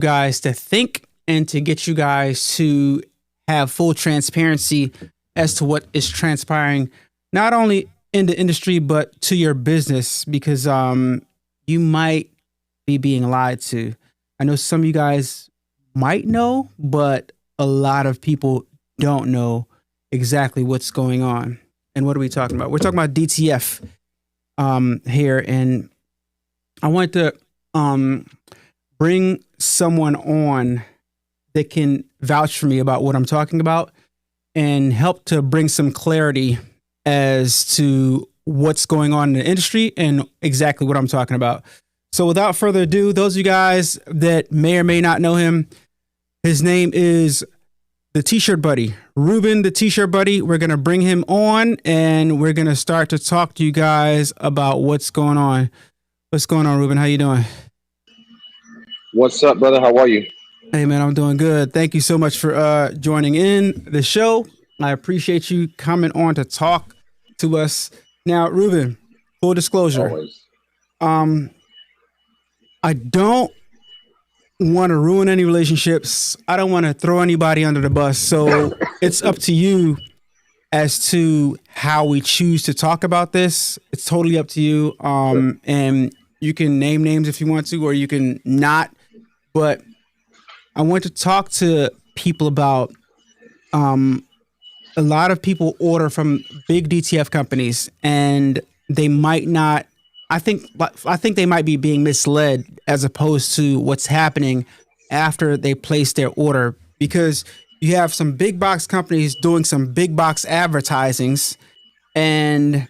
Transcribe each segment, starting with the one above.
guys to think and to get you guys to have full transparency as to what is transpiring, not only in the industry but to your business, because you might be being lied to. I know some of you guys might know, but a lot of people don't know exactly what's going on. And what are we talking about? We're talking about DTF here, and I wanted to bring someone on that can vouch for me about what I'm talking about and help to bring some clarity as to what's going on in the industry and exactly what I'm talking about. So without further ado, those of you guys that may or may not know him, his name is the T-shirt buddy, Ruben, the T-shirt buddy. We're going to bring him on and we're going to start to talk to you guys about what's going on. What's going on, Ruben? How you doing? What's up, brother? How are you? Hey, man, I'm doing good. Thank you so much for joining in the show. I appreciate you coming on to talk to us. Now, Ruben, full disclosure. Always. I don't want to ruin any relationships. I don't want to throw anybody under the bus. So it's up to you as to how we choose to talk about this. It's totally up to you. And you can name names if you want to, or you can not. But I want to talk to people about a lot of people order from big DTF companies and they might not. I think they might be being misled as opposed to what's happening after they place their order, because you have some big box companies doing some big box advertisings and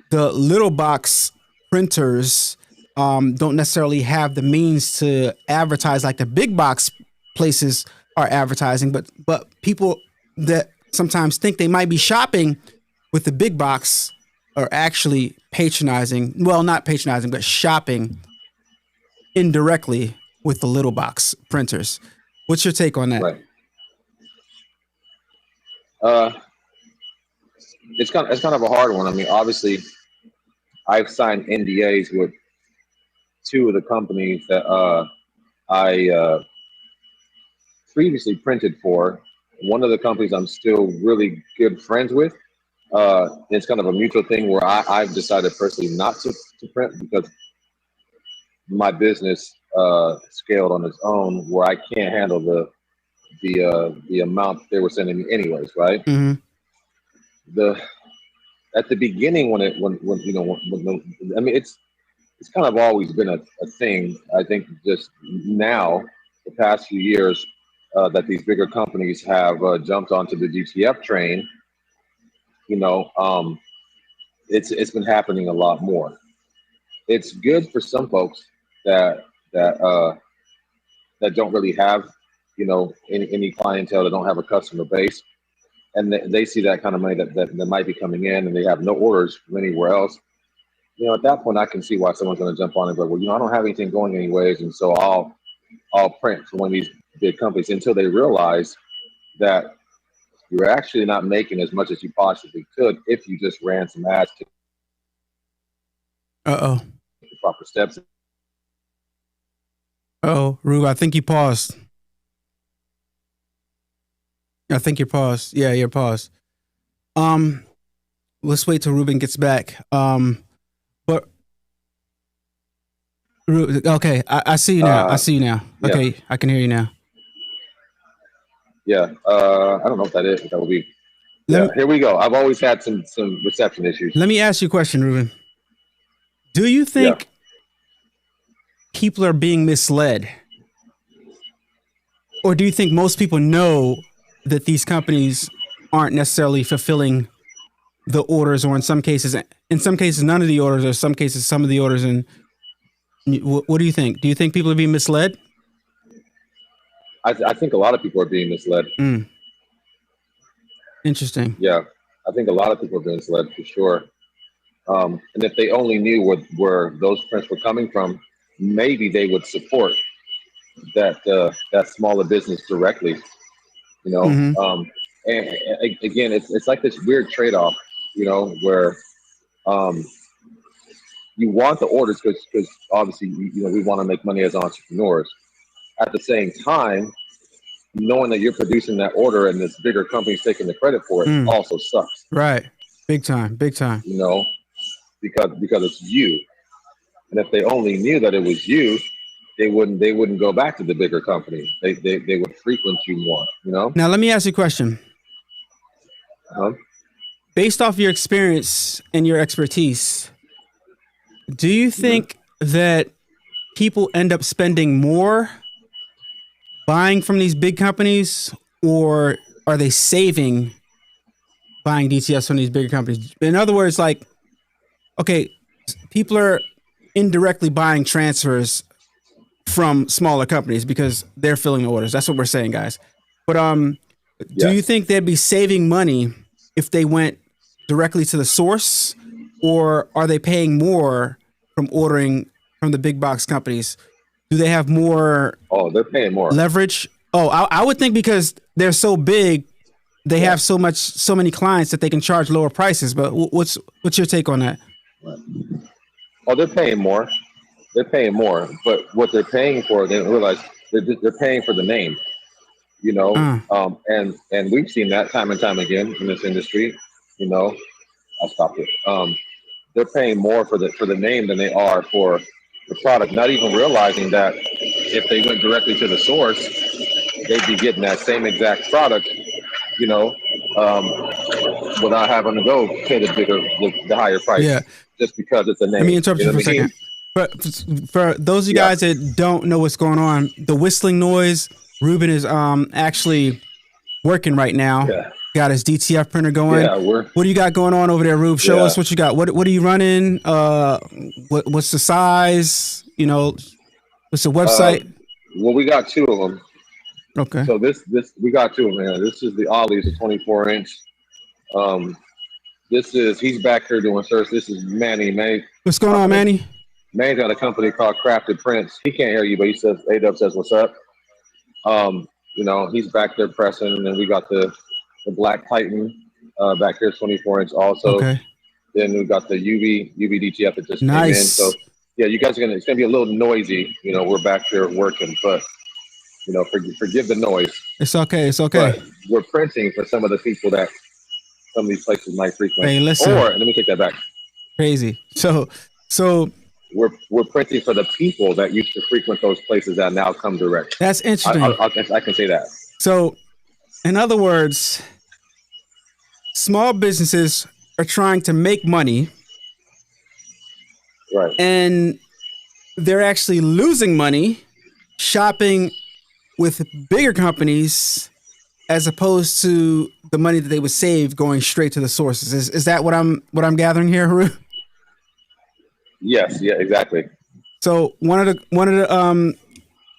the little box printers don't necessarily have the means to advertise like the big box places are advertising, but people that sometimes think they might be shopping with the big box are actually patronizing, well, not patronizing, but shopping indirectly with the little box printers. What's your take on that? Right. It's kind of a hard one. I mean, obviously, I've signed NDAs with two of the companies that I previously printed for. One of the companies I'm still really good friends with. It's kind of a mutual thing where I've decided personally not to print because my business scaled on its own, where I can't handle the amount they were sending me anyways, right? Mm-hmm. At the beginning when I mean it's kind of always been a thing. I think just now, the past few years, that these bigger companies have jumped onto the DTF train. It's been happening a lot more. It's good for some folks that don't really have, any clientele, that don't have a customer base, and they see that kind of money that might be coming in, and they have no orders from anywhere else. At that point, I can see why someone's going to jump on and go, well, I don't have anything going anyways, and so I'll print for one of these big companies, until they realize that you're actually not making as much as you possibly could if you just ran some ads to the proper steps. Oh, Rube, I think you paused. I think you're paused. Yeah, you're paused. Let's wait till Ruben gets back. But okay, I see you now. I see you now. Yeah. Okay, I can hear you now. Yeah, I don't know what that is. That will be. Yeah, here we go. I've always had some reception issues. Let me ask you a question, Ruben. Do you think people are being misled? Or do you think most people know that these companies aren't necessarily fulfilling the orders, or in some cases none of the orders, or some cases some of the orders? And what do you think? Do you think people are being misled? I think a lot of people are being misled. Interesting. Yeah, I think a lot of people are being misled for sure. And if they only knew where those prints were coming from, maybe they would support that smaller business directly. And again, it's like this weird trade-off, where you want the orders because obviously we want to make money as entrepreneurs. at the same time, knowing that you're producing that order and this bigger company's taking the credit for it also sucks. Right. Big time. Big time. You know, because it's you. And if they only knew that it was you, they wouldn't go back to the bigger company. They would frequent you more, you know? Now, let me ask you a question. Uh-huh. Based off your experience and your expertise, do you think that people end up spending more buying from these big companies, or are they saving buying DTFs from these bigger companies? In other words, like, okay, people are indirectly buying transfers from smaller companies because they're filling the orders. That's what we're saying, guys. But do you think they'd be saving money if they went directly to the source, or are they paying more from ordering from the big box companies? Do they have more? Oh, they're paying more leverage. Oh, I would think because they're so big, they have so many clients that they can charge lower prices. But what's your take on that? Oh, they're paying more. They're paying more, but what they're paying for, they don't realize they're paying for the name, you know. And we've seen that time and time again in this industry. You know, I stopped it. They're paying more for the name than they are for the product, not even realizing that if they went directly to the source, they'd be getting that same exact product, you know, without having to go pay the higher price, just because it's a name. Let me interrupt you for a second. But for those of you guys that don't know what's going on, the whistling noise, Ruben is actually working right now. Got his DTF printer going. What do you got going on over there, Rube? Show us what you got. What are you running? What's the size? You know, what's the website? Well, we got two of them. Okay. So we got two of them. Man. This is the Ollie's, a 24-inch. He's back here doing search. This is Manny. What's going on, Manny? Manny's got a company called Crafted Prints. He can't hear you, but he says, A-Dubb says, what's up? You know, he's back there pressing, and then we got the Black Titan back here, 24-inch also. Okay. Then we got the UV DTF that just came in. So yeah, you guys it's gonna be a little noisy. You know, we're back there working, but you know, forgive the noise. It's okay. It's okay. But we're printing for some of the people that some of these places might frequent. Hey, listen. Or let me take that back. Crazy. So we're printing for the people that used to frequent those places that now come direct. That's interesting. I can say that. So, in other words, small businesses are trying to make money, right? And they're actually losing money shopping with bigger companies as opposed to the money that they would save going straight to the sources. Is that what I'm gathering here, Haru? Yes, yeah, exactly. So one of the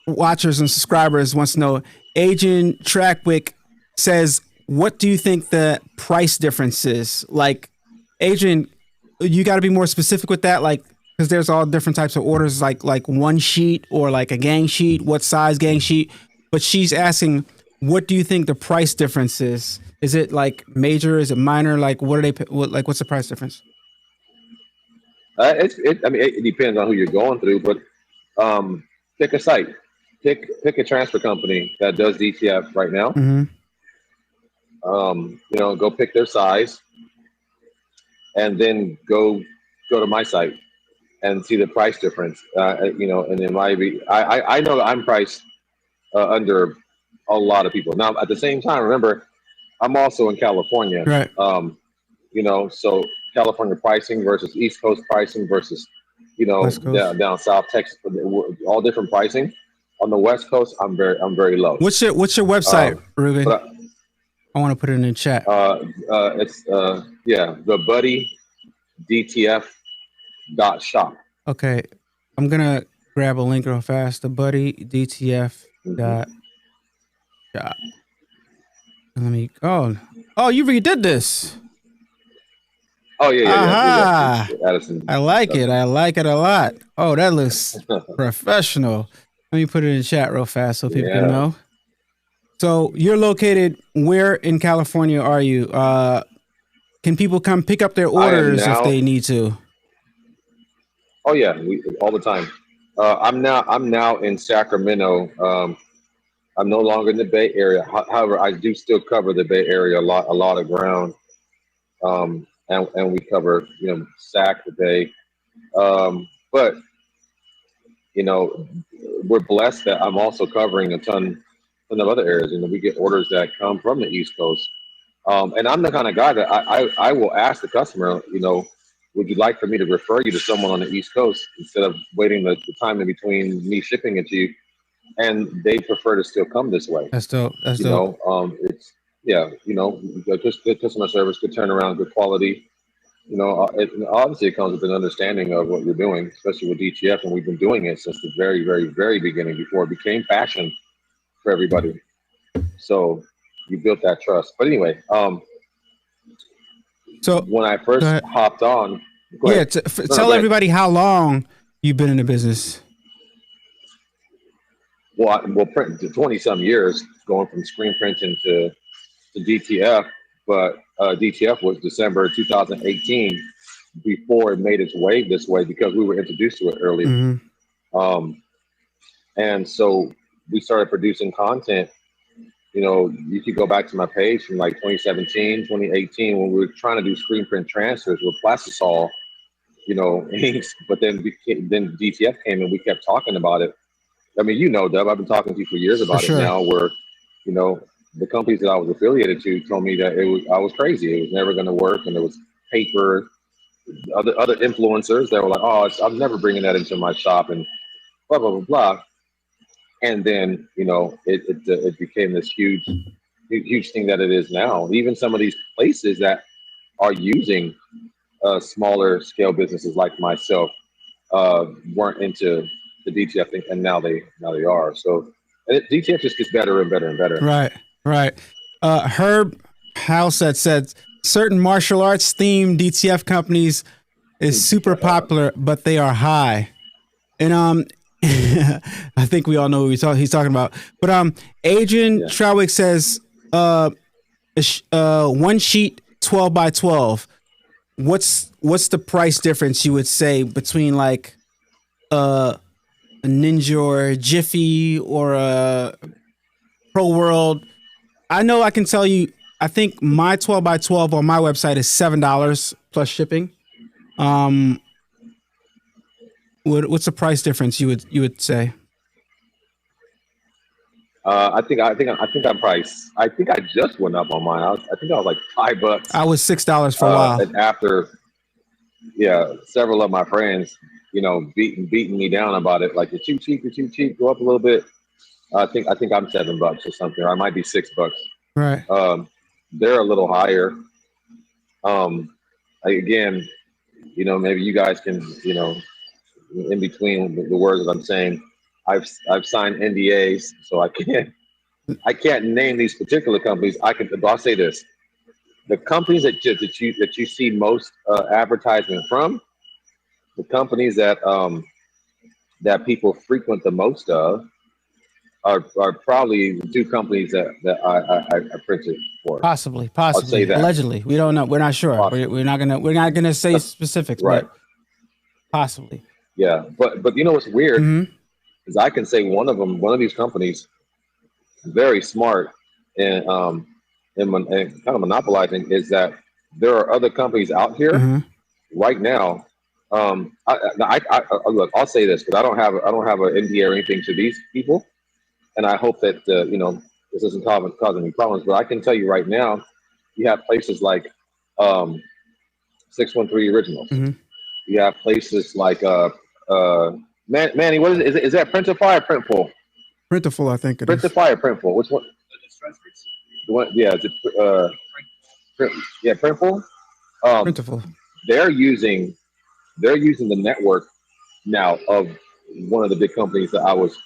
watchers and subscribers wants to know, Adrian Trackwick says, what do you think the price difference is? Like, Adrian, you got to be more specific with that, like, because there's all different types of orders, like one sheet or like a gang sheet, what size gang sheet. But she's asking, what do you think the price difference is? Is it like major? Is it minor? Like, what's the price difference? It depends on who you're going through, but pick a site, pick a transfer company that does DTF right now. Mm-hmm. You know, go pick their size, and then go to my site and see the price difference. You know, and it might be. I know that I'm priced under a lot of people. Now, at the same time, remember, I'm also in California. Right. You know, so California pricing versus East Coast pricing versus, you know, down South Texas, all different pricing. On the West Coast, I'm very low. What's your website, Ruben? I want to put it in the chat. It's the Buddy DTF.shop. Okay, I'm gonna grab a link real fast. The Buddy DTF.shop. And let me. Oh, you redid this. Oh yeah. Addison. I like it. I like it a lot. Oh, that looks professional. Let me put it in the chat real fast so people can know. So you're located where in California are you? Can people come pick up their orders if they need to? Oh yeah, all the time. I'm now in Sacramento. I'm no longer in the Bay Area. However, I do still cover the Bay Area a lot of ground. And we cover Sac the Bay. But we're blessed that I'm also covering a ton of other areas. We get orders that come from the East Coast. And I'm the kind of guy that I will ask the customer, would you like for me to refer you to someone on the East Coast instead of waiting the time in between me shipping it to you? And they prefer to still come this way. That's dope. That's dope. It's yeah, just good customer service, good turnaround, good quality. Obviously it comes with an understanding of what you're doing, especially with DTF, and we've been doing it since the very, very, very beginning before it became fashion for everybody. So you built that trust. But anyway, So when I go first ahead. hopped on, go Yeah, ahead. No, no, tell go ahead. everybody how long you've been in the business. Well, print to 20 some years, going from screen printing to DTF, but DTF was December 2018 before it made its way this way because we were introduced to it early. Hmm. Um, and so we started producing content. You could go back to my page from like 2017, 2018 when we were trying to do screen print transfers with plastisol, inks, but then DTF came and we kept talking about it. I mean, Dub, I've been talking to you for years For about it sure. now where, you know, the companies that I was affiliated to told me that I was crazy. It was never going to work. And there was paper, other influencers that were like, oh, I'm never bringing that into my shop and blah, blah, blah, blah. And then, it became this huge thing that it is now. Even some of these places that are using smaller scale businesses like myself weren't into the DTF thing, and now they are. So DTF just gets better and better and better. Right. Right. Herb House that said certain martial arts themed DTF companies is super popular, but they are high. And I think we all know who he's talking about. But Adrian Yeah. Trowick says one sheet 12 by 12. What's the price difference you would say between like a Ninja or a Jiffy or a Pro World? I know I can tell you. I think my 12 by 12 on my website is $7 plus shipping. Um, what's the price difference you would say? I think I'm priced. I think I just went up on mine. I think I was like $5. I was $6 for a while. And after, yeah, several of my friends, beating me down about it, like you're too cheap, you're too cheap. Go up a little bit. I think I'm $7 or something. Or I might be $6. Right. They're a little higher. Um, Again, maybe you guys can, in between the words that I'm saying, I've signed NDAs, so I can't name these particular companies. But I'll say this: the companies that you see most advertisement from, the companies that people frequent the most of, are probably the two companies that I printed for. Possibly, I'll say possibly, that. allegedly. We don't know. We're not sure. We're, Possibly. we're not gonna say specifics, Right. but possibly. Yeah. But what's weird Hmm. is I can say one of these companies, very smart and kind of monopolizing, is that there are other companies out here Hmm. right now. Look, I'll say this because I don't have an NDA or anything to these people, and I hope that this doesn't cause any problems. But I can tell you right now, you have places like um, 613 Originals. Hmm. You have places like Manny. What is it? Is that Printify or Printful? Printerful, I think it is. Printify or Printful? Which one? The one, yeah, print, yeah, Printful. Um, Printerful. they're using the network now of one of the big companies that I was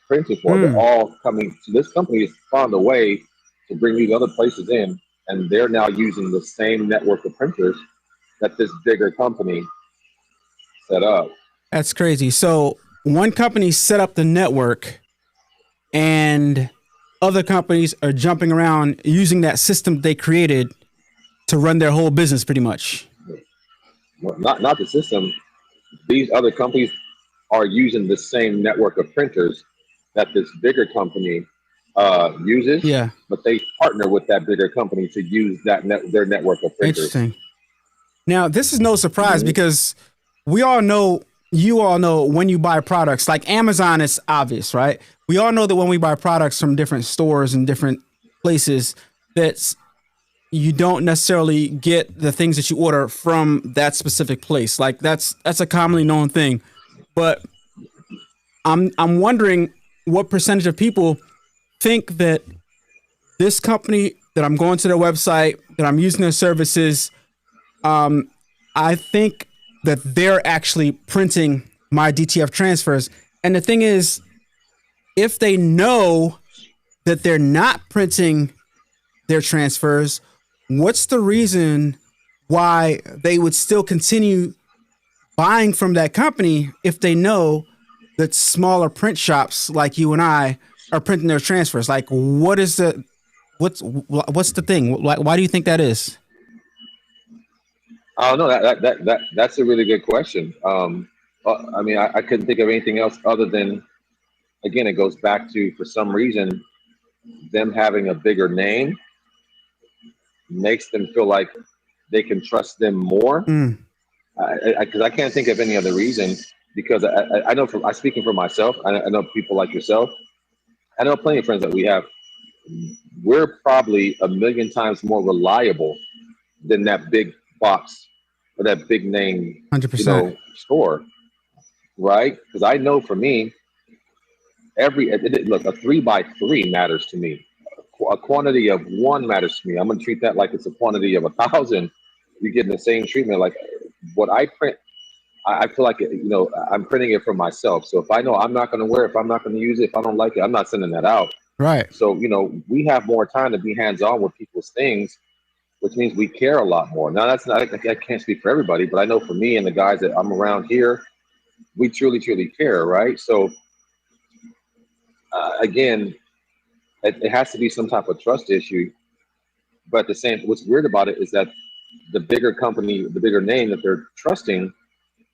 printing for. They're Mm. all coming. So this company has found a way to bring these other places in, and they're now using the same network of printers that this bigger company set up. That's crazy. So one company set up the network, and other companies are jumping around using that system they created to run their whole business, pretty much. Well, not the system. These other companies. are using the same network of printers that this bigger company uses, Yeah. but they partner with that bigger company to use their network of printers. Interesting. Now, this is no surprise Mhm. because we all know, you all know when you buy products, like Amazon is obvious, right? We all know that when we buy products from different stores and different places, that's you don't necessarily get the things that you order from that specific place. Like that's a commonly known thing. But I'm wondering what percentage of people think that this company that I'm going to their website, that I'm using their services, um, I think that they're actually printing my DTF transfers. And the thing is, if they know that they're not printing their transfers, what's the reason why they would still continue buying from that company if they know that smaller print shops like you and I are printing their transfers? Like, what's the thing? Why do you think that is? I don't know. That's a really good question. I mean, I couldn't think of anything else other than, again, it goes back to, for some reason, them having a bigger name makes them feel like they can trust them more. Mm, Because I can't think of any other reason. Because I know from I speaking for myself, I know people like yourself. I know plenty of friends that we have. We're probably a million times more reliable than that big box or that big name, 100%. store, right? Because I know for me, look, a 3 by 3 matters to me. A quantity of one matters to me. I'm gonna treat that like it's a quantity of 1,000. You're getting the same treatment. Like what I print, I feel like I'm printing it for myself. So if I know I'm not gonna wear it, if I'm not gonna use it, if I don't like it, I'm not sending that out. Right. So we have more time to be hands-on with people's things, which means we care a lot more. Now that's not I can't speak for everybody, but I know for me and the guys that I'm around here, we truly, truly care, right? So again, it has to be some type of trust issue. But the same, what's weird about it is that the bigger company, the bigger name that they're trusting,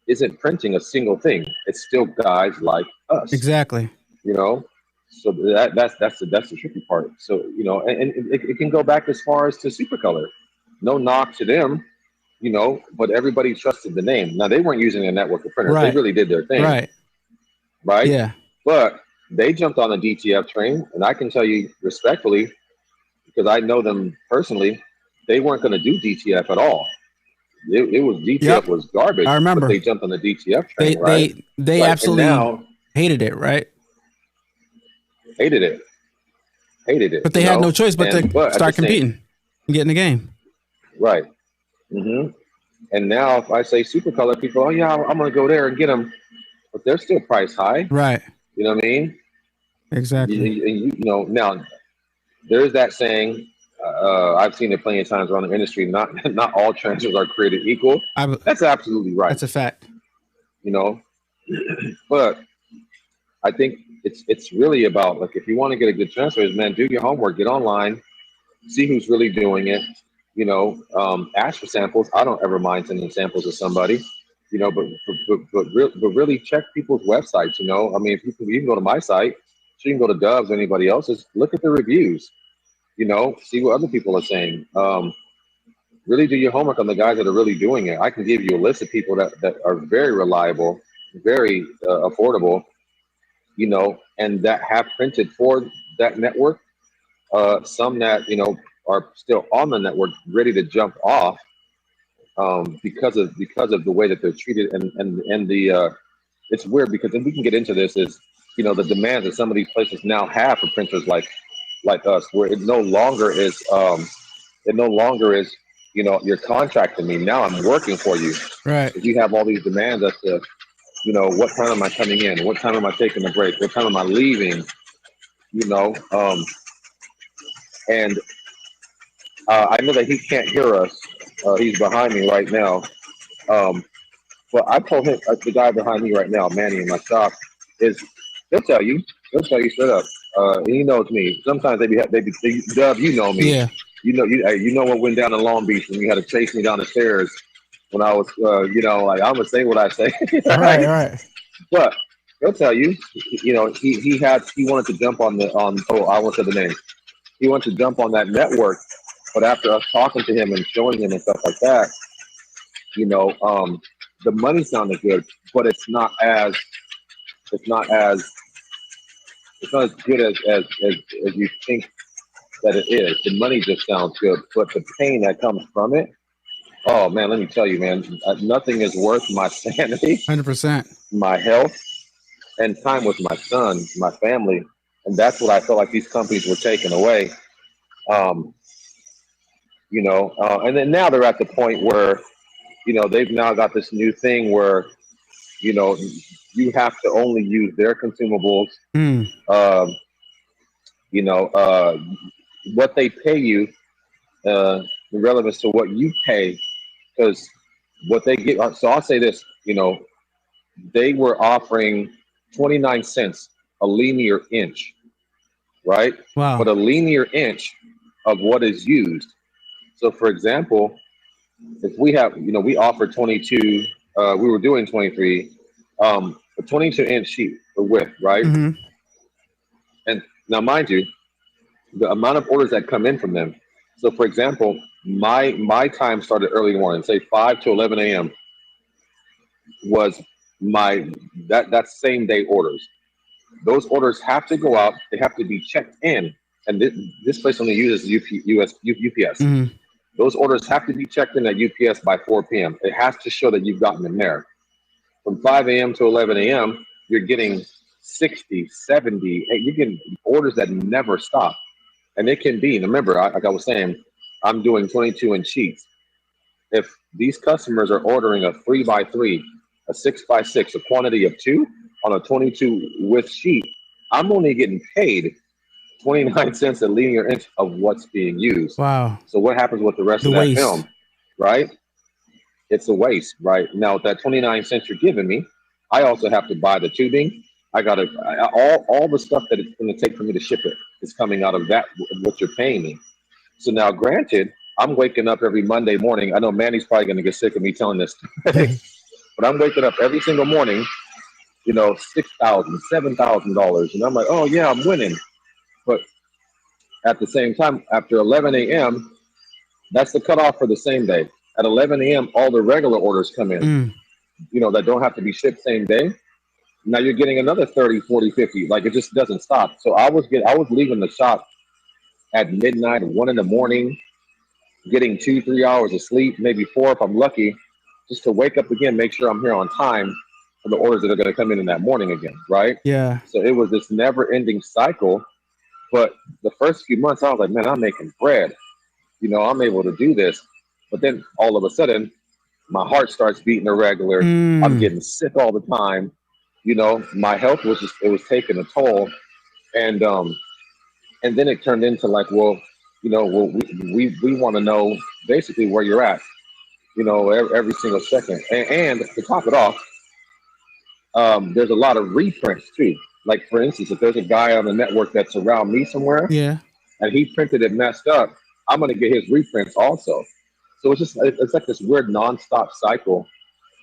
isn't printing a single thing. It's still guys like us, Exactly. you know. So that's the tricky part. So and it can go back as far as to Supercolor. No knock to them, but everybody trusted the name. Now they weren't using a network of printers. They Right. really did their thing, Right. right? Yeah. But they jumped on the DTF train, and I can tell you respectfully, because I know them personally, they weren't going to do DTF at all. It was DTF Yep. was garbage, I but remember they jumped on the DTF they train, right? they they Like, and absolutely now hated it. Right. hated it, hated it, But they had no choice but and to but at the start same, competing and get in the game. right. hmm And now if I say Supercolor, people, oh yeah, I'm going to go there and get them, but they're still price high. Right. You know what I mean? Exactly. Now there's that saying. I've seen it plenty of times around the industry. Not all transfers are created equal. I, That's absolutely right. that's a fact. You know, but I think it's really about, like, if you want to get a good transfer, man, do your homework, get online, see who's really doing it. Ask for samples. I don't ever mind sending samples to somebody. But really check people's websites. I mean, if you can go to my site, so you can go to Dove's or anybody else's, look at the reviews. See what other people are saying. Really do your homework on the guys that are really doing it. I can give you a list of people that are very reliable, very affordable, and that have printed for that network. Some that are still on the network, ready to jump off, because of the way that they're treated, and the it's weird because, and we can get into this, is the demands that some of these places now have for printers like us, where it no longer is you're contracting me, now I'm working for you. Right. If you have all these demands as to what time am I coming in, what time am I taking a break, what time am I leaving, you know um and I know that he can't hear us. He's behind me right now. um but I told him, the guy behind me right now, Manny, in my shop, is he'll tell you straight up. He knows me. Sometimes Dub, you know me. Yeah. You know what went down in Long Beach when you had to chase me down the stairs when I was, like, I'm gonna say what I say, Right. right? Right. But He'll tell you. He wanted to jump on I won't say the name. He wanted to jump on that network, but after us talking to him and showing him and stuff like that, you know, the money sounded good, but it's not as it's not as good as you think that it is. The money just sounds good, but the pain that comes from it, oh man, let me tell you, man, nothing is worth my sanity, 100%. my health, and time with my son, my family, and that's what I felt like these companies were taking away. Um, and then now they're at the point where they've now got this new thing where you know you have to only use their consumables. Mm. Um, you know, what they pay you, in relevance to what you pay, because what they get. So I'll say this, they were offering 29 cents a linear inch, right? Wow. But a linear inch of what is used. So, for example, if we have, we offer 22, we were doing 23, a 22-inch sheet for width, right? Hmm. And now, mind you, the amount of orders that come in from them. So, for example, my time started early in the morning, say 5 to 11 a.m. was my that same day orders. Those orders have to go out. They have to be checked in, and this place only uses UPS. Hmm. Those orders have to be checked in at UPS by 4 p.m. It has to show that you've gotten them there. From 5 a.m. to 11 a.m., you're getting 60, 70, you're getting orders that never stop. And it can be, and remember, like I was saying, I'm doing 22-inch sheets. If these customers are ordering a 3x3, a 6x6, a quantity of 2 on a 22 width sheet, I'm only getting paid 29 cents a linear inch of what's being used. Wow. So what happens with the rest The of that waste. film, right? It's a waste, right? Now, that 29 cents you're giving me, I also have to buy the tubing. I got to, all the stuff that it's going to take for me to ship it is coming out of that, what you're paying me. So now, granted, I'm waking up every Monday morning. I know Manny's probably going to get sick of me telling this, but I'm waking up every single morning, $6,000, $7,000. And I'm like, oh yeah, I'm winning. But at the same time, after 11 a.m., that's the cutoff for the same day. At 11 a.m., all the regular orders come in, Mm. that don't have to be shipped same day. Now you're getting another 30, 40, 50. Like, it just doesn't stop. So I was leaving the shop at midnight, 1 in the morning, getting 2, 3 hours of sleep, maybe 4 if I'm lucky, just to wake up again, make sure I'm here on time for the orders that are going to come in that morning again, right? Yeah. So it was this never-ending cycle. But the first few months, I was like, man, I'm making bread. I'm able to do this. But then all of a sudden, my heart starts beating irregular. I'm Mm. getting sick all the time. My health it was taking a toll. And then it turned into like, well, we want to know basically where you're at, every single second. And to top it off, there's a lot of reprints too. Like, for instance, if there's a guy on the network that's around me somewhere Yeah. and he printed it messed up, I'm going to get his reprints also. So it's like this weird nonstop cycle.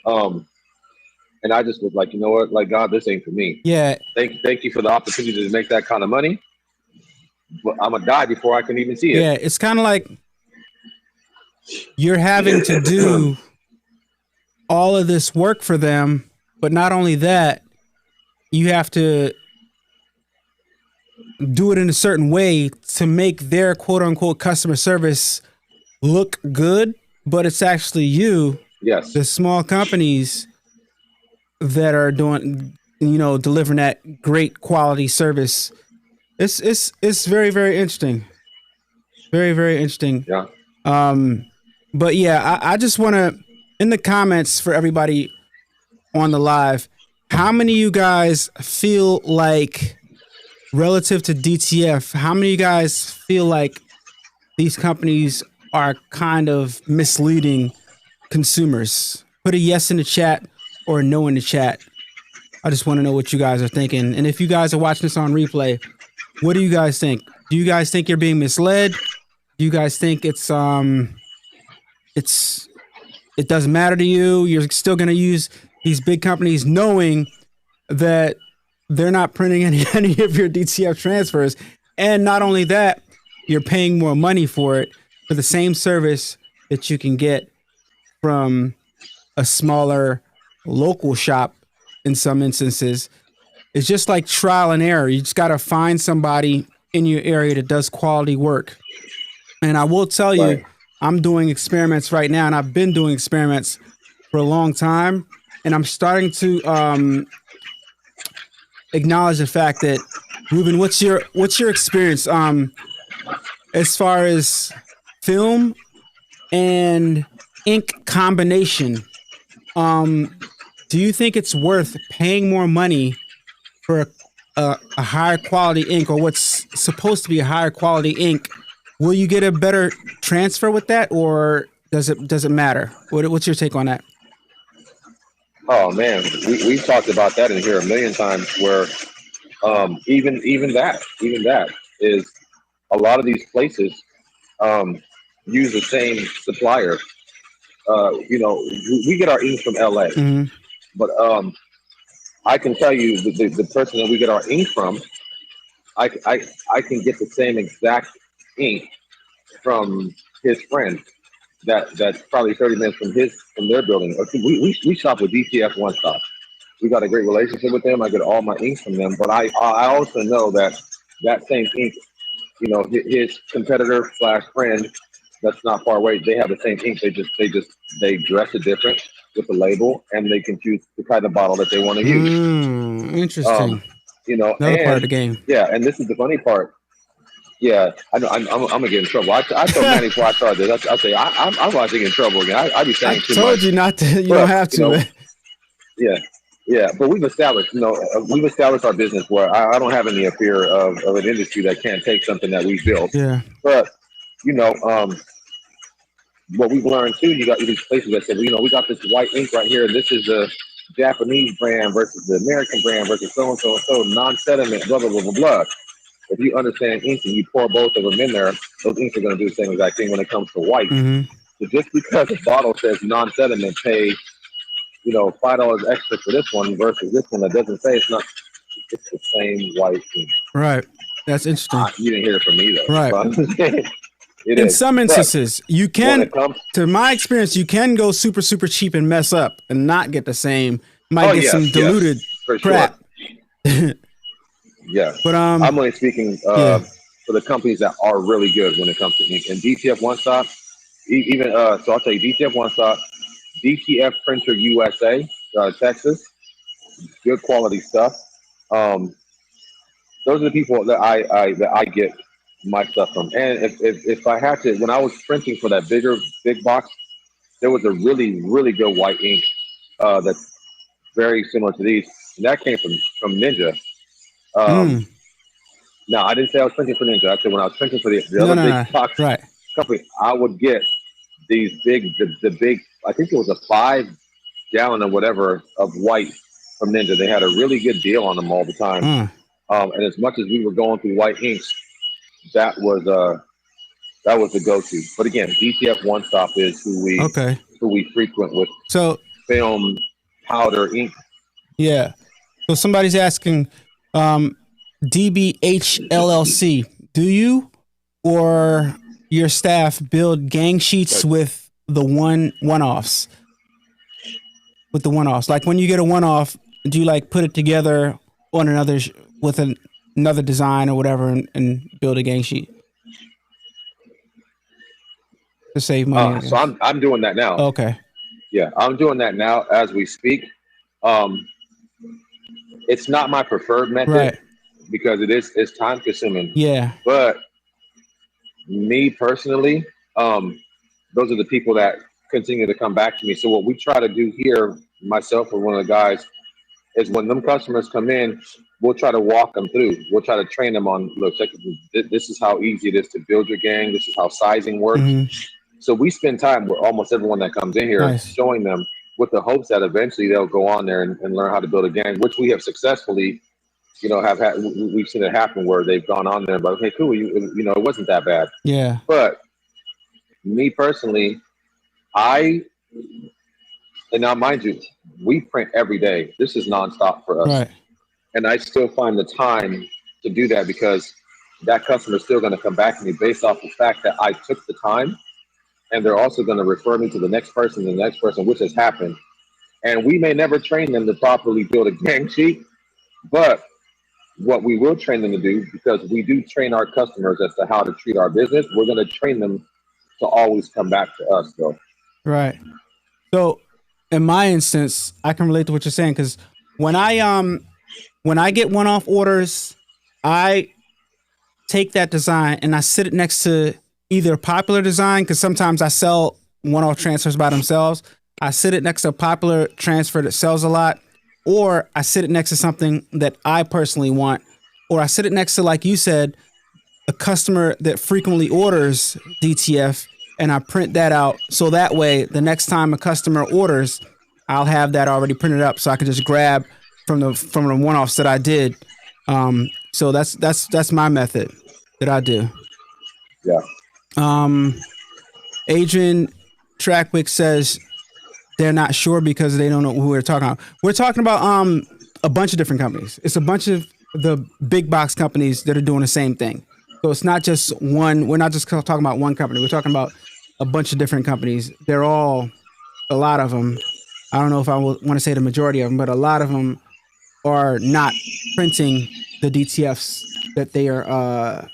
And I just was like, you know what, like, God, this ain't for me. Yeah. Thank you for the opportunity to make that kind of money, but I'm gonna die before I can even see it. Yeah. It's kind of like you're having to do all of this work for them, but not only that, you have to do it in a certain way to make their quote unquote customer service look good, but it's actually you, Yes. the small companies that are doing, delivering that great quality service. It's very, very interesting. Very, very interesting. Yeah. But yeah, I just want to, in the comments for everybody on the live, how many of you guys feel like, relative to DTF, how many of you guys feel like these companies are kind of misleading consumers? Put a yes in the chat or a no in the chat. I just want to know what you guys are thinking. And if you guys are watching this on replay, what do you guys think? Do you guys think you're being misled? Do you guys think it doesn't matter to you? You're still going to use these big companies knowing that they're not printing any of your DTF transfers. And not only that, you're paying more money for it for the same service that you can get from a smaller local shop in some instances. It's just like trial and error. You just got to find somebody in your area that does quality work. And I will tell you, Right. I'm doing experiments right now, and I've been doing experiments for a long time. And I'm starting to acknowledge the fact that, Ruben, what's your experience as far as film and ink combination? Do you think it's worth paying more money for a higher quality ink, or what's supposed to be a higher quality ink? Will you get a better transfer with that, or does it matter? What's your take on that? Oh man, we've talked about that in here a million times. Where even that is a lot of these places use the same supplier. We get our ink from LA, Mm-hmm. but I can tell you the person that we get our ink from, I can get the same exact ink from his friend that's probably 30 minutes from their building. We shop with DTF One Stop. We got a great relationship with them. I get all my inks from them, but I also know that that same ink, his competitor slash friend that's not far away, they have the same ink. They dress it different with the label, and they can choose the kind of bottle that they want to use. Um, Interesting. Another part of the and game. yeah, and this is the funny part. Yeah, I know. I'm gonna get in trouble. I told Manny before I started this. I say I'm about to get in trouble again. I be I saying too told much, you not to. You don't but have to. yeah, yeah. But we've established our business where I don't have any fear of an industry that can't take something that we built. Yeah. But you know, what we've learned too, you got these places that said, we got this white ink right here. This is the Japanese brand versus the American brand versus so and so and so, non-sediment, blah blah blah blah blah. If you understand ink and you pour both of them in there, those inks are going to do the same exact thing when it comes to white. Mm-hmm. So just because a bottle says non-sediment, pay $5 extra for this one versus this one that doesn't say it's the same white ink. Right. That's interesting. You didn't hear it from me though. Right. But it In is. some But instances, you when can, it comes, to my experience, you can go super, super cheap and mess up and not get the same. Might oh get some yes, diluted for sure. crap. Yes. But I'm only speaking yeah. for the companies that are really good when it comes to ink. And DTF One Stop, even so I'll tell you, DTF One Stop, DTF Printer USA, Texas, good quality stuff. Um, those are the people that I get my stuff from. And if I had to, when I was printing for that big box, there was a really really good white ink that's very similar to these, and that came from Ninja. Um, Mm. now I didn't say I was printing for Ninja. I said when I was printing for the No, other no, big no. box Right. company, I would get these the big. I think it was a 5 gallon or whatever of white from Ninja. They had a really good deal on them all the time. And as much as we were going through white inks, that was the go-to. But again, DTF One Stop is Okay. who we frequent with So film, powder, ink. yeah. So somebody's asking, DBH LLC, do you or your staff build gang sheets with the one-offs? With the one-offs, like when you get a one-off, do you like put it together on with another design or whatever and build a gang sheet to save money? I So guess. I'm doing that now. Okay. Yeah, I'm doing that now as we speak. Um, it's not my preferred method Right. because it's time consuming. Yeah. But me personally, those are the people that continue to come back to me. So what we try to do here, myself or one of the guys, is when them customers come in, we'll try to walk them through. We'll try to train them on, look, check, this is how easy it is to build your gang. This is how sizing works. Mm-hmm. So we spend time with almost everyone that comes in here, Nice. showing them with the hopes that eventually they'll go on there and learn how to build a gang, which we have successfully, have had. We've seen it happen where they've gone on there, but okay, cool, it wasn't that bad. Yeah. But me personally, and now mind you, we print every day. This is nonstop for us. Right. And I still find the time to do that because that customer is still going to come back to me based off the fact that I took the time, and they're also going to refer me to the next person, which has happened. And we may never train them to properly build a gang sheet, but what we will train them to do, because we do train our customers as to how to treat our business, we're going to train them to always come back to us, though. Right. So in my instance, I can relate to what you're saying, because when I get one-off orders, I take that design and I sit it next to either a popular design, because sometimes I sell one-off transfers by themselves. I sit it next to a popular transfer that sells a lot, or I sit it next to something that I personally want, or I sit it next to, like you said, a customer that frequently orders DTF, and I print that out. So that way, the next time a customer orders, I'll have that already printed up, so I can just grab from the one-offs that I did. So that's my method that I do. Yeah. Adrian Trackwick says they're not sure because they don't know who we're talking about. We're talking about a bunch of different companies. It's a bunch of the big box companies that are doing the same thing. So it's not just one. We're not just talking about one company. We're talking about a bunch of different companies. They're all, a lot of them, I don't know if I want to say the majority of them, but a lot of them are not printing the DTFs that they are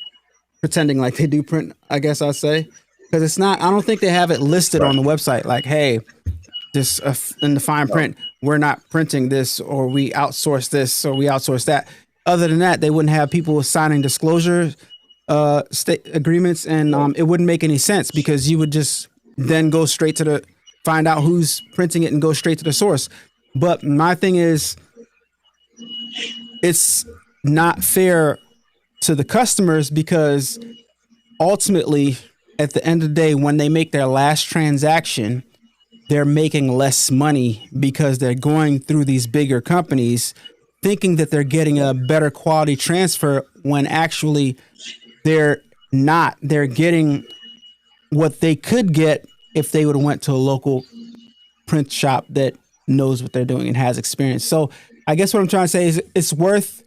pretending like they do print, I guess I'll say. Because it's not, I don't think they have it listed on the website like, hey, this in the fine print, we're not printing this, or we outsource this, or we outsource that. Other than that, they wouldn't have people signing disclosure state agreements, and it wouldn't make any sense, because you would just then go straight to find out who's printing it and go straight to the source. But my thing is, it's not fair to the customers, because ultimately, at the end of the day, when they make their last transaction, they're making less money because they're going through these bigger companies thinking that they're getting a better quality transfer, when actually they're not. They're getting what they could get if they would have went to a local print shop that knows what they're doing and has experience. So I guess what I'm trying to say is it's worth,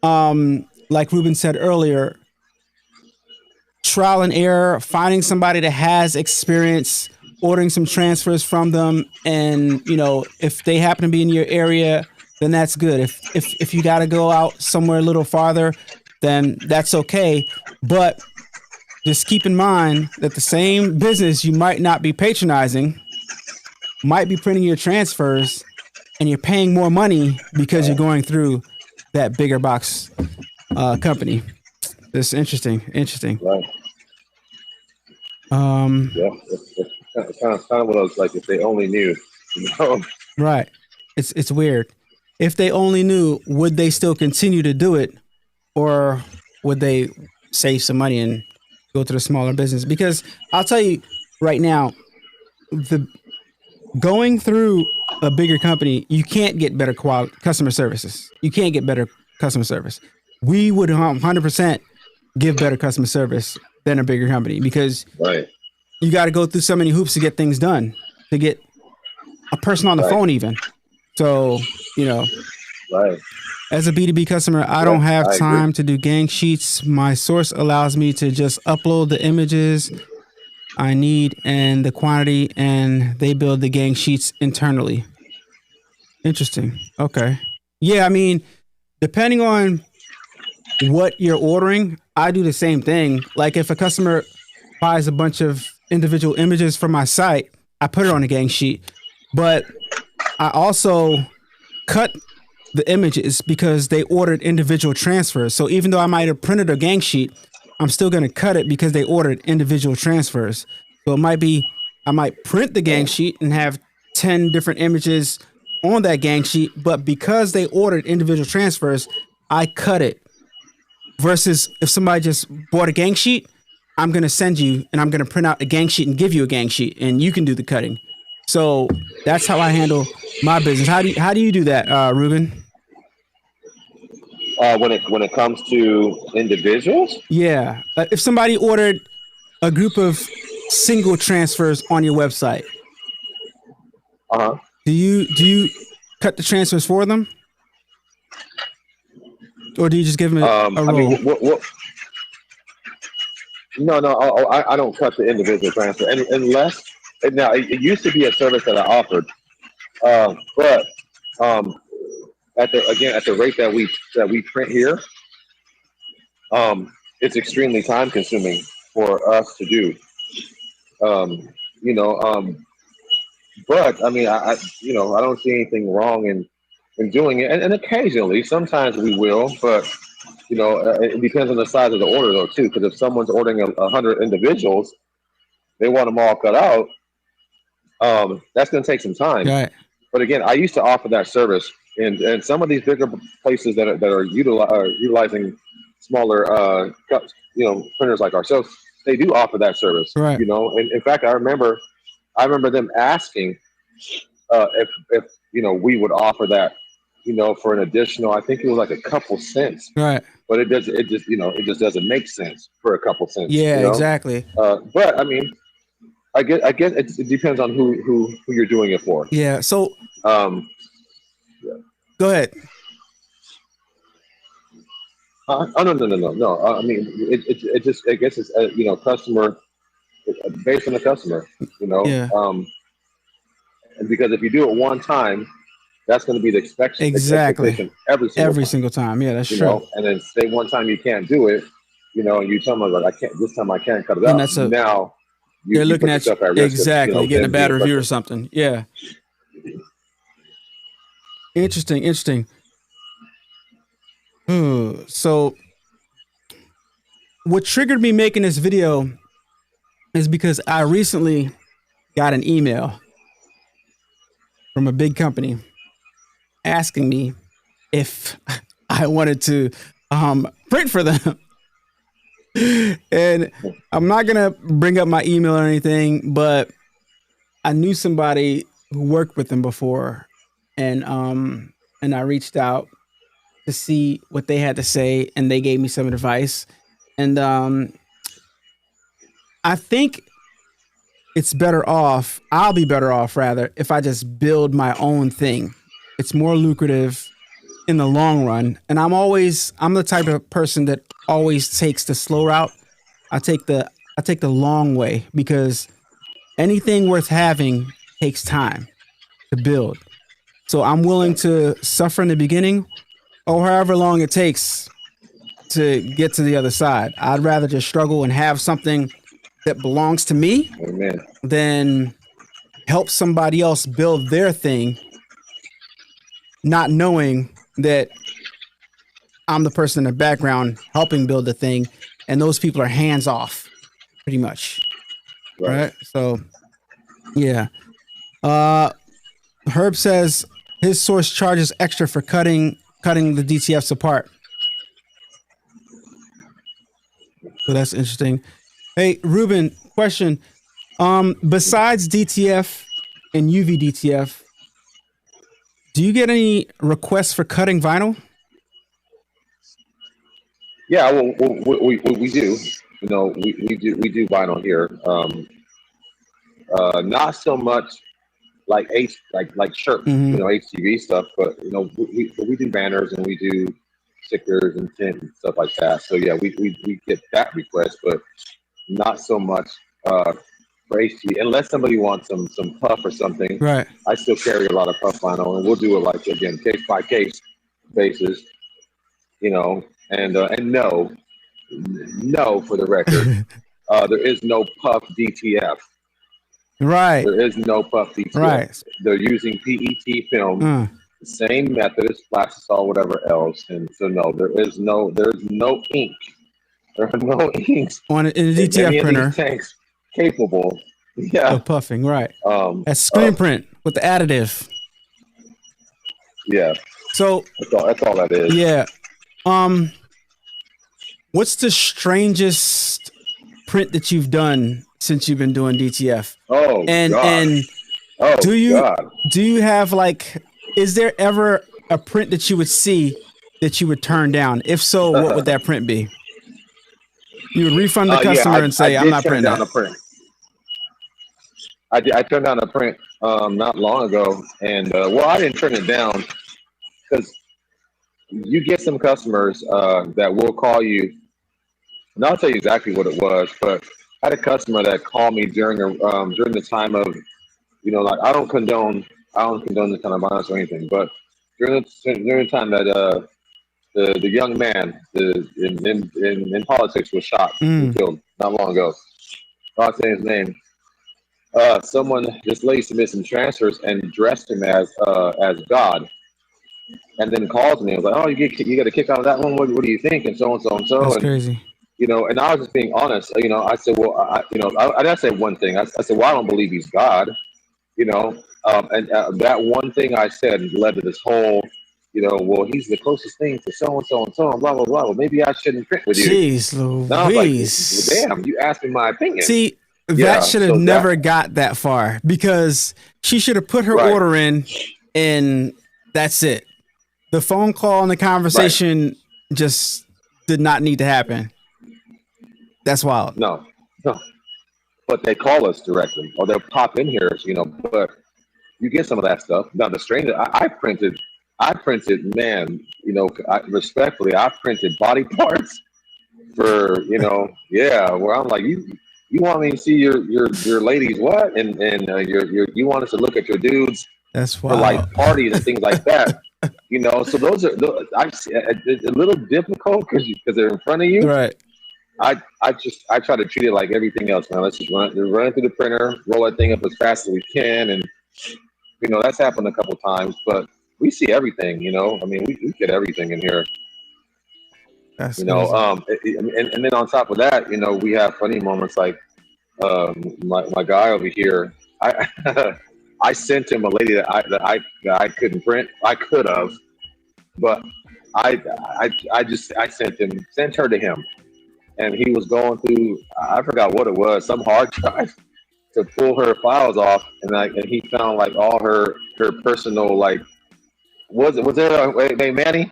like Ruben said earlier, trial and error, finding somebody that has experience, ordering some transfers from them. And, you know, if they happen to be in your area, then that's good. If you got to go out somewhere a little farther, then that's okay. But just keep in mind that the same business you might not be patronizing might be printing your transfers, and you're paying more money because you're going through that bigger box company. It's interesting. Right. Yeah, it's kind of what I was like, if they only knew, you know. Right. It's weird. If they only knew, would they still continue to do it, or would they save some money and go to the smaller business? Because I'll tell you right now, going through a bigger company, you can't get better quality customer services. You can't get better customer service. We would 100% give better customer service than a bigger company, because you got to go through so many hoops to get things done, to get a person on the phone even. So, you know, as a B2B customer, I don't have time to do gang sheets. My source allows me to just upload the images I need and the quantity, and they build the gang sheets internally. Interesting. Okay. Yeah, I mean, depending on what you're ordering, I do the same thing. Like if a customer buys a bunch of individual images from my site, I put it on a gang sheet. But I also cut the images because they ordered individual transfers. So even though I might have printed a gang sheet, I'm still going to cut it because they ordered individual transfers. So it might be, I might print the gang sheet and have 10 different images on that gang sheet, but because they ordered individual transfers, I cut it. Versus if somebody just bought a gang sheet, I'm going to send you and I'm going to print out a gang sheet and give you a gang sheet, and you can do the cutting. So that's how I handle my business. How do you do that, Ruben? When it comes to individuals? Yeah. If somebody ordered a group of single transfers on your website, do you cut the transfers for them? Or do you just give them a I roll? mean, no, I don't cut the individual transfer, and unless now it used to be a service that I offered, but um, at the rate that we print here, it's extremely time consuming for us to do. Um, you know, but I mean, I don't see anything wrong in doing it, and occasionally, sometimes we will, but it depends on the size of the order though too. Because if someone's ordering 100 individuals, they want them all cut out. That's going to take some time. Right. But again, I used to offer that service, and some of these bigger places that are utilizing smaller, printers like ourselves, they do offer that service. Right. And in fact, I remember them asking if we would offer that, for an additional. I think it was like a couple cents. Right. But it just doesn't make sense for a couple cents. Yeah, exactly. But I mean, I guess it depends on who you're doing it for. Yeah. So Yeah. go ahead. Oh no. I mean, it just I guess it's customer based on the customer. Yeah. And because if you do it one time, that's going to be the Exactly. expectation every single time. Yeah, that's you true. know. And then say one time you can't do it, and you tell them like I can't this time I can't cut it And out. that's Now they're looking put at you yourself at risk exactly, of, getting a them bad being review or frustrated. something. Yeah. Interesting. So what triggered me making this video is because I recently got an email from a big company asking me if I wanted to print for them. And I'm not gonna bring up my email or anything, but I knew somebody who worked with them before, and I reached out to see what they had to say, and they gave me some advice. And I think it's better off. I'll be better off rather if I just build my own thing. It's more lucrative in the long run. And I'm the type of person that always takes the slow route. I take the long way because anything worth having takes time to build. So I'm willing to suffer in the beginning or however long it takes to get to the other side. I'd rather just struggle and have something that belongs to me Amen. than help somebody else build their thing, not knowing that I'm the person in the background helping build the thing, and those people are hands off, pretty much. Right? So, yeah. Herb says his source charges extra for cutting the DTFs apart. So that's interesting. Hey, Ruben, question. Besides DTF and UV DTF, do you get any requests for cutting vinyl? Yeah, well, we do. We do vinyl here. Not so much like shirt, HTV stuff, but we do banners and we do stickers and tint and stuff like that. So yeah, we get that request, but not so much for HTV unless somebody wants some puff or something. Right. I still carry a lot of puff vinyl, and we'll do it like again case by case basis. And no, for the record, there is no puff DTF. Right. There is no puff DTF. Right. They're using PET film, the same method as plastisol, whatever else. And so no, there's no ink. There are no inks on a DTF printer. These tanks capable, of puffing. Right. That's screen print with the additive. Yeah. So that's all that is. Yeah. What's the strangest print that you've done since you've been doing DTF? Oh, and God. and do you have is there ever a print that you would see that you would turn down? If so, what would that print be? You would refund the customer and say, "I'm not printing that." Print. I turned down a print not long ago, and I didn't turn it down because you get some customers that will call you, and I'll tell you exactly what it was. But I had a customer that called me during the time of, like I don't condone this kind of violence or anything, but during the time that the young man in politics was shot and Mm, killed not long ago. I'll say his name. This lady submitted some transfers and dressed him as God, and then calls me and was like, "Oh, you get a kick out of that one. What do you think?" And so and so and so, that's and crazy. and I was just being honest. I said, well, I did say one thing. I said, well, I don't believe he's God. And that one thing I said led to this whole, well, he's the closest thing to so and so and so and blah blah blah. Well, maybe I shouldn't print with you. Jeez And I was like, well, Louise. damn, you asked me my opinion. See, that Yeah, should have so never got that far because she should have put her right, order in and that's it. The phone call and the right, conversation just did not need to happen. That's wild. no, no. But they call us directly, or they'll pop in here, But you get some of that stuff. Now the stranger, I printed, man, respectfully, I printed body parts for, yeah, where I'm like, you want me to see your ladies what, and you want us to look at your dudes That's for like wild. parties and things like that. So it's a little difficult because they're in front of you. Right. I try to treat it like everything else, man. Let's just run it through the printer, roll that thing up as fast as we can, and that's happened a couple times. But we see everything, I mean, we get everything in here, That's crazy. and then on top of that, we have funny moments like my guy over here. I I sent him a lady that I couldn't print. I could have, but I sent her to him, and he was going through, I forgot what it was, some hard drive to pull her files off, and he found like all her personal, like, was there a wait, Manny?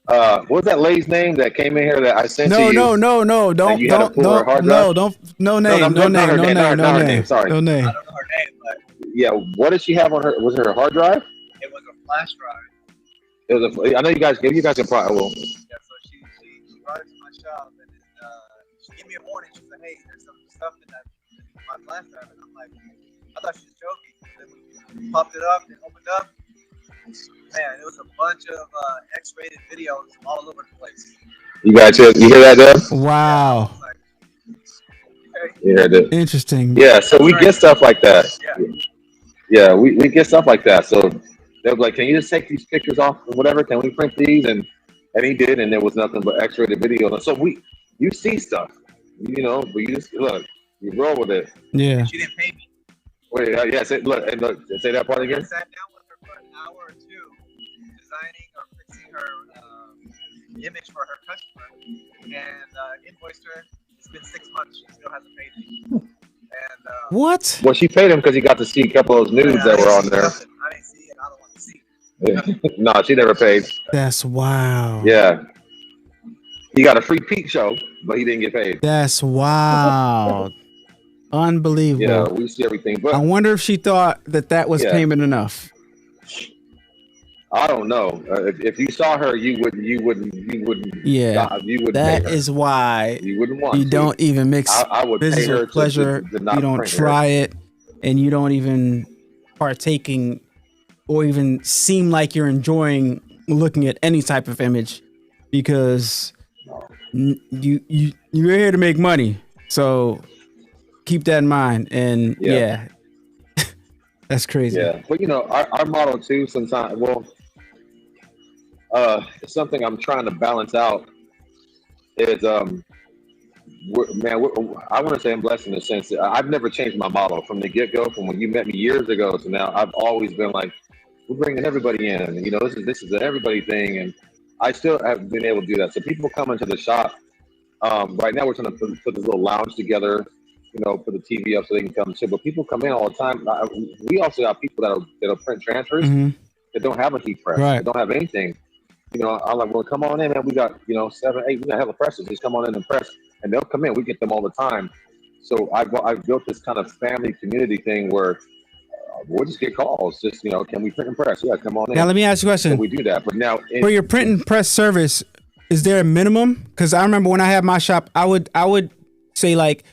What was that lady's name that came in here that I sent to No, you no, no, no. and Don't, you had to don't, pull her don't, hard drive? no, don't, no No, no, name, no not name, her no name, name, no not her name. name, Sorry. no I name. don't know her name, but Yeah, what did she have on her? Was it her hard drive? it was a flash drive. It was I know you guys. If you guys can probably. Well, Yeah, so she brought it to my shop, and then she gave me a warning. She said, "Hey, there's some stuff in my flash drive," and I'm like, I thought she was joking. And then we popped it up and opened up. Man, it was a bunch of X-rated videos all over the place. you guys you hear that, Deb? Yeah, I Wow. was like, okay, You heard it. Interesting. Yeah, so we get strange. stuff like that. Yeah, Yeah, we get stuff like that. So they'll be like, "Can you just take these pictures off or whatever? Can we print these?" And he did, and there was nothing but X-rated video. And so you see stuff, but you just look, you roll with it. Yeah. and she didn't pay me. Wait, yeah, say that part I again. sat down with her for an hour or two, designing or fixing her image for her customer, and invoiced her. It's been 6 months. She still hasn't paid me. And What? Well, she paid him because he got to see a couple of those nudes I that were didn't on see there. nothing. I didn't see it. I don't want to see it. No, she never paid. That's wow. Yeah, he got a free peep show, but he didn't get paid. That's wild. Yeah, Unbelievable. we see everything, I but wonder if she thought that was yeah, payment enough. I don't know. If you saw her, you wouldn't Yeah. you wouldn't pay That her. is why You wouldn't you want to. don't even mix I would pay business her with pleasure. to You not don't print her. try it, and you don't even partaking or even seem like you're enjoying looking at any type of image because you're here to make money. So keep that in mind. And Yeah, yeah, that's crazy. yeah. But our model too. Sometimes, well, it's something I'm trying to balance out. Is I want to say I'm blessed in the sense that I've never changed my model from the get go. From when you met me years ago to now, I've always been like, we're bringing everybody in. And, this is an everybody thing, and I still have been able to do that. So people come into the shop. Right now, we're trying to put this little lounge together, put the TV up so they can come sit. But people come in all the time. We also have people that'll print transfers Hmm. that don't have a heat press, Right. that don't have anything. I'm like, well, come on in, man. We got 7, 8. We got hella presses. Just come on in and press, and they'll come in. We get them all the time. So I've built this kind of family community thing where we'll just get calls. Just, can we print and press? Yeah, come on in. Now let me ask you a So question. we do that. But now For your print and press service, is there a minimum? Because I remember when I had my shop, I would say like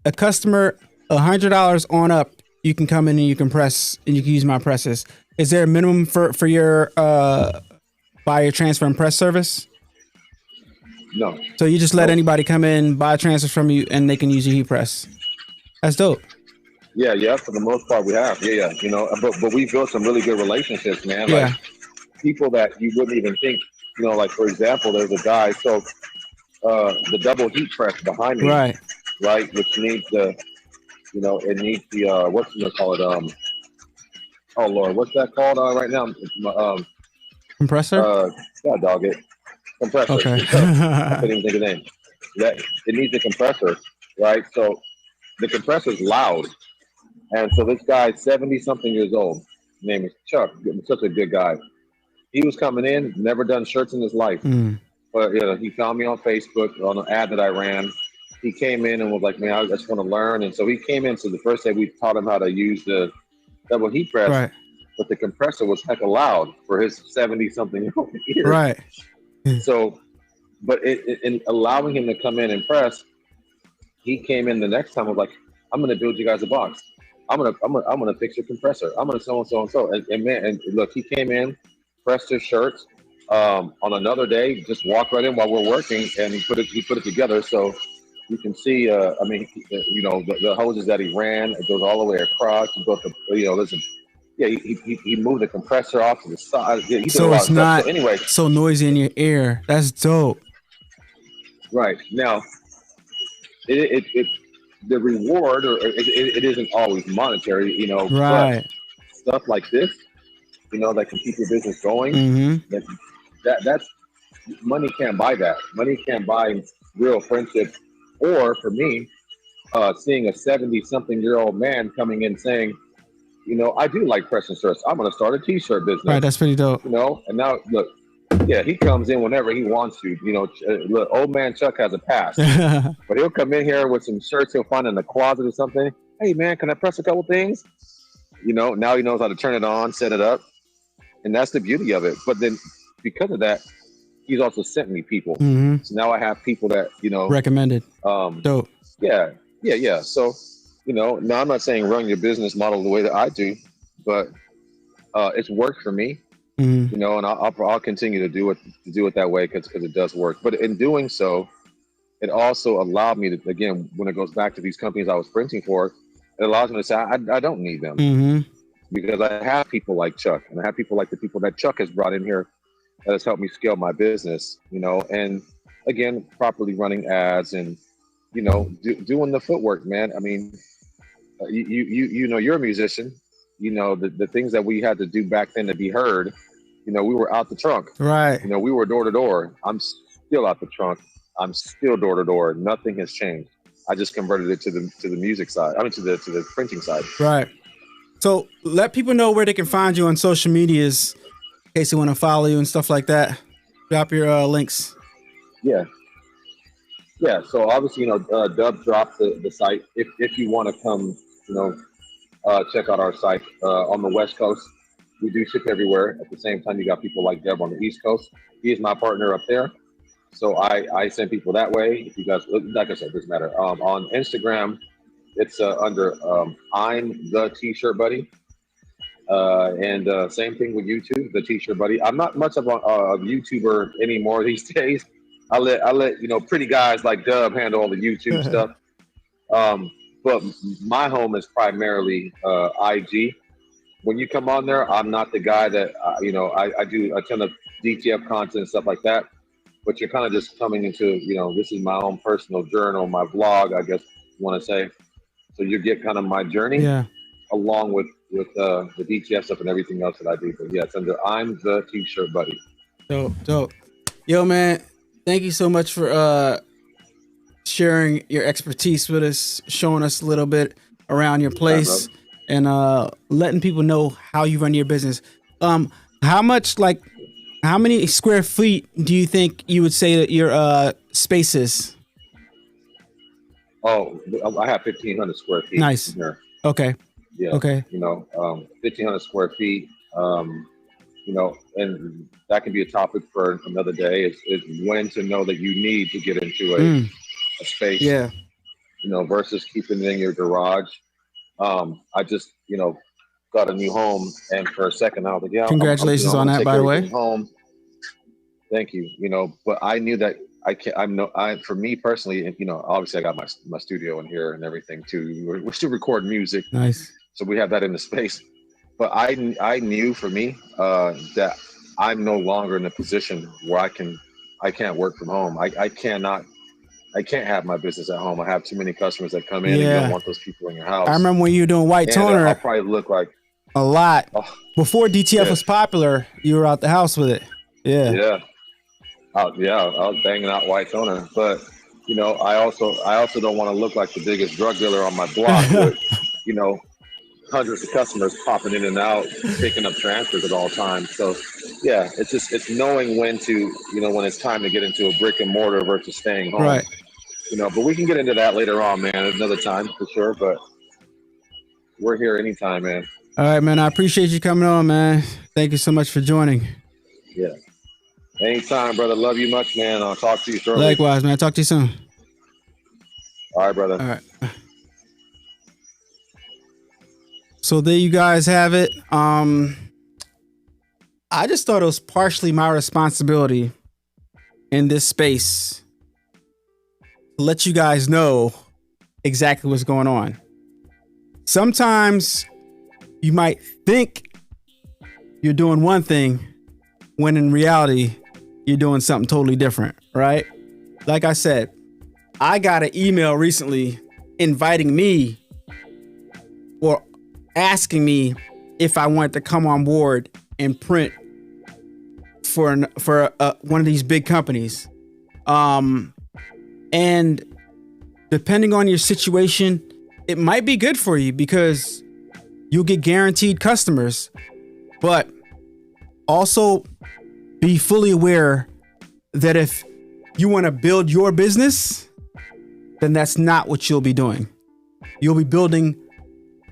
a customer $100 on up, you can come in and you can press and you can use my presses. Is there a minimum for your buy your transfer and press service? no. So you just let Nope. anybody come in, buy transfers from you, and they can use your heat press. That's dope. Yeah, for the most part we have. Yeah. But we built some really good relationships, man. Yeah. Like people that you wouldn't even think, like for example, there's a guy, so the double heat press behind me, Right. which needs the, it needs the what's you call it? Oh Lord, what's that called right now? Compressor? God dog it. Compressor. Okay. I couldn't even think of the name. That it needs a compressor, right? So the compressor's loud. And so this guy's 70 something years old. His name is Chuck. Such a good guy. He was coming in, never done shirts in his life. Mm. But he found me on Facebook on an ad that I ran. He came in and was like, man, I just want to learn. And so he came in. So the first day we taught him how to use the double heat press. Right. But the compressor was hecka loud for his 70 something year old ears. Right. So, but in allowing him to come in and press, he came in the next time. Was like, I'm going to build you guys a box. I'm gonna fix your compressor. I'm gonna so and so. And man, and look, he came in, pressed his shirts. On another day, just walked right in while we're working, and he put it together. So you can see. The hoses that he ran, it goes all the way across. He built listen. Yeah, he moved the compressor off to the side. Yeah, he did a So lot it's of stuff. not So anyway, so noisy in your ear. That's dope. right now, it the reward, or it isn't always monetary, Right. but stuff like this, that can keep your business going. Mm-hmm. That's money can't buy that. Money can't buy real friendship. Or for me, seeing a 70-something-year-old man coming in saying, I do like press and shirts. I'm going to start a T-shirt business. Right. That's pretty dope. And now look, yeah, he comes in whenever he wants to. Look, old man Chuck has a pass, but he'll come in here with some shirts he'll find in the closet or something. Hey man, can I press a couple things? Now he knows how to turn it on, set it up, and that's the beauty of it. But then because of that, he's also sent me people. Mm-hmm. So now I have people that Recommended. Dope. Yeah. So now I'm not saying run your business model the way that I do, but it's worked for me. Mm-hmm. And I'll continue to do it that way because it does work. But in doing so, it also allowed me to, again, when it goes back to these companies I was printing for, it allows me to say I don't need them. Mm-hmm. Because I have people like Chuck, and I have people like the people that Chuck has brought in here that has helped me scale my business. And again, properly running ads and doing the footwork, man. I mean, you're a musician. The things that we had to do back then to be heard. We were out the trunk. Right. We were door to door. I'm still out the trunk. I'm still door to door. Nothing has changed. I just converted it to the music side. I mean, to the printing side. Right. So let people know where they can find you on social medias in case they want to follow you and stuff like that. Drop your links. Yeah. So obviously, Dubb dropped the site. If you want to come, check out our site on the West Coast. We do ship everywhere. At the same time, you got people like Dubb on the East Coast. He is my partner up there. So I send people that way. If you guys, like I said, it doesn't matter. On Instagram, it's under I'm the T-shirt buddy. And same thing with YouTube, the T-shirt buddy. I'm not much of a YouTuber anymore these days. I let pretty guys like Dubb handle all the YouTube stuff. But my home is primarily IG. When you come on there, I'm not the guy that I do a ton of DTF content and stuff like that. But you're kind of just coming into this is my own personal journal, my vlog, I guess you want to say. So you get kind of my journey, along with the DTF stuff and everything else that I do. But yeah, it's under I'm the T-shirt buddy. Dope. Yo, man, thank you so much for sharing your expertise with us, showing us a little bit around your place, and letting people know how you run your business. How many square feet do you think you would say that your space is? Oh, I have 1,500 square feet. Nice. Here. Okay. Yeah. Okay. 1,500 square feet. And that can be a topic for another day. Is when to know that you need to get into Mm, a space, yeah. versus keeping it in your garage. I just, got a new home, and for a second I was like, yeah, Congratulations I'm on gonna that, take by the way. everything home. Thank you. But I knew that I can. For me personally, and obviously I got my studio in here and everything too. We still record music, Nice. so we have that in the space. But I knew for me that I'm no longer in a position where I can't work from home. I can't have my business at home. I have too many customers that come in, and you don't Yeah. want those people in your I house. remember when you were doing white And I'll toner probably look like, a lot. oh, Before DTF yeah, was popular, you were out the house with it. Yeah. yeah, I was banging out white toner. But I also don't want to look like the biggest drug dealer on my block with, you know, hundreds of customers popping in and out, picking up transfers at all times. So yeah, it's knowing when it's time to get into a brick and mortar versus staying home. Right. But we can get into that later on, man, another time for sure. But we're here anytime, man. All right, man. I appreciate you coming on, man. Thank you so much for joining. Yeah. Anytime, brother. Love you much, man. I'll talk to you shortly. Likewise, man. Talk to you soon. All right, brother. All right. So there you guys have it. I just thought it was partially my responsibility in this space to let you guys know exactly what's going on. Sometimes you might think you're doing one thing when in reality you're doing something totally different, right? Like I said, I got an email recently inviting me or asking me if I wanted to come on board and print for one of these big companies. And depending on your situation, it might be good for you because you'll get guaranteed customers, but also be fully aware that if you want to build your business, then that's not what you'll be doing. You'll be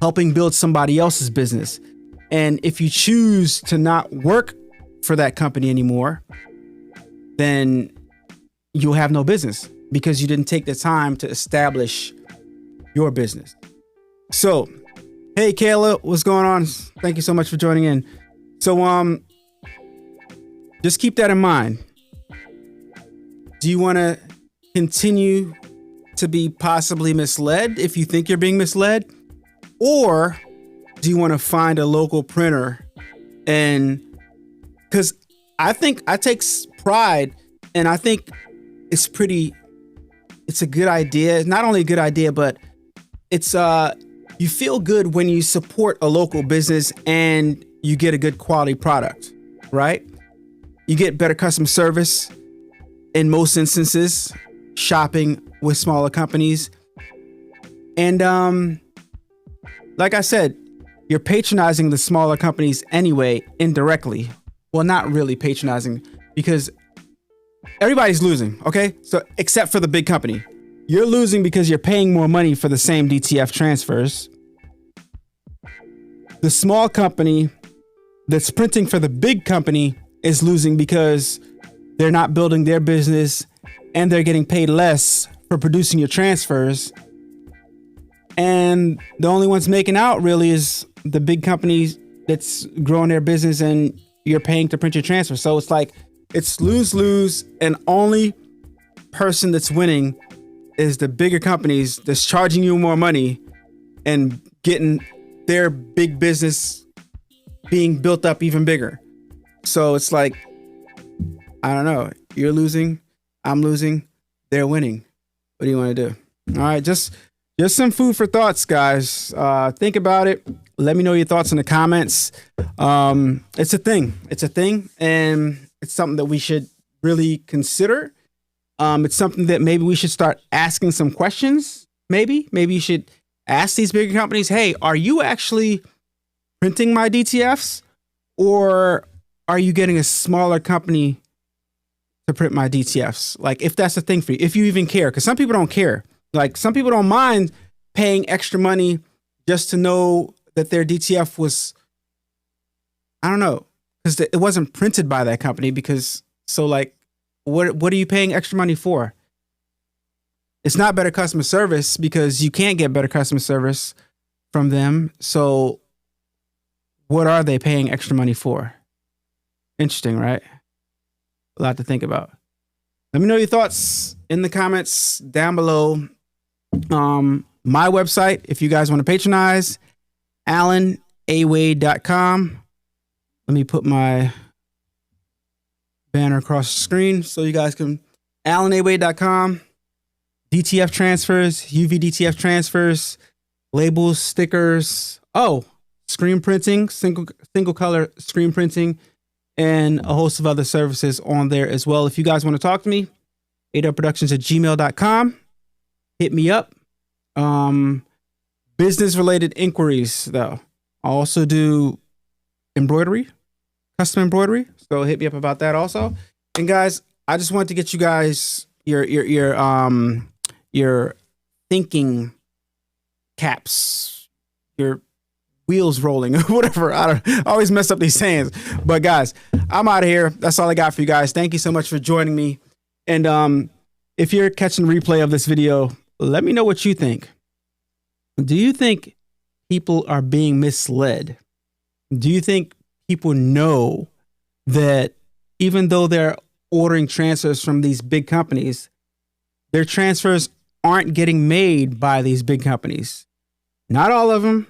helping build somebody else's business. And if you choose to not work for that company anymore, then you'll have no business because you didn't take the time to establish your business. So, hey, Kayla, what's going on? Thank you so much for joining in. So, just keep that in mind. Do you want to continue to be possibly misled if you think you're being misled? Or do you want to find a local printer? And because I think I take pride, and I think it's a good idea. It's not only a good idea, but it's you feel good when you support a local business and you get a good quality product, right? You get better customer service in most instances, shopping with smaller companies. And like I said, you're patronizing the smaller companies anyway, indirectly. Well, not really patronizing, because everybody's losing, okay? So except for the big company. You're losing because you're paying more money for the same DTF transfers. The small company that's printing for the big company is losing because they're not building their business and they're getting paid less for producing your transfers. And the only ones making out really is the big companies that's growing their business and you're paying to print your transfer. So it's like, it's lose-lose, and only person that's winning is the bigger companies that's charging you more money and getting their big business being built up even bigger. So it's like, I don't know, you're losing, I'm losing, they're winning. What do you want to do? All right, just some food for thoughts, guys. Think about it. Let me know your thoughts in the comments. It's a thing, and it's something that we should really consider. It's something that maybe we should start asking some questions. Maybe you should ask these bigger companies, hey, are you actually printing my DTFs? Or are you getting a smaller company to print my DTFs? Like, if that's a thing for you, if you even care, because some people don't care. Like, some people don't mind paying extra money just to know that their DTF was, I don't know, because it wasn't printed by that company. Because so like, what are you paying extra money for? It's not better customer service, because you can't get better customer service from them. So what are they paying extra money for? Interesting, right? A lot to think about. Let me know your thoughts in the comments down below. My website, if you guys want to patronize, AlanAwade.com. Let me put my banner across the screen so you guys can, AlanAwade.com. DTF transfers, UV DTF transfers, labels, stickers. Oh, screen printing, single color screen printing, and a host of other services on there as well. If you guys want to talk to me, adubbproductions@gmail.com. Hit me up. Business related inquiries though. I also do embroidery, custom embroidery. So hit me up about that also. And guys, I just want to get you guys your thinking caps, your wheels rolling, or whatever. I always mess up these sayings. But guys, I'm out of here. That's all I got for you guys. Thank you so much for joining me. And if you're catching the replay of this video, let me know what you think. Do you think people are being misled? Do you think people know that even though they're ordering transfers from these big companies, their transfers aren't getting made by these big companies? Not all of them,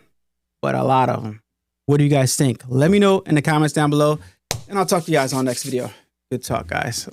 but a lot of them. What do you guys think? Let me know in the comments down below, and I'll talk to you guys on the next video. Good talk, guys.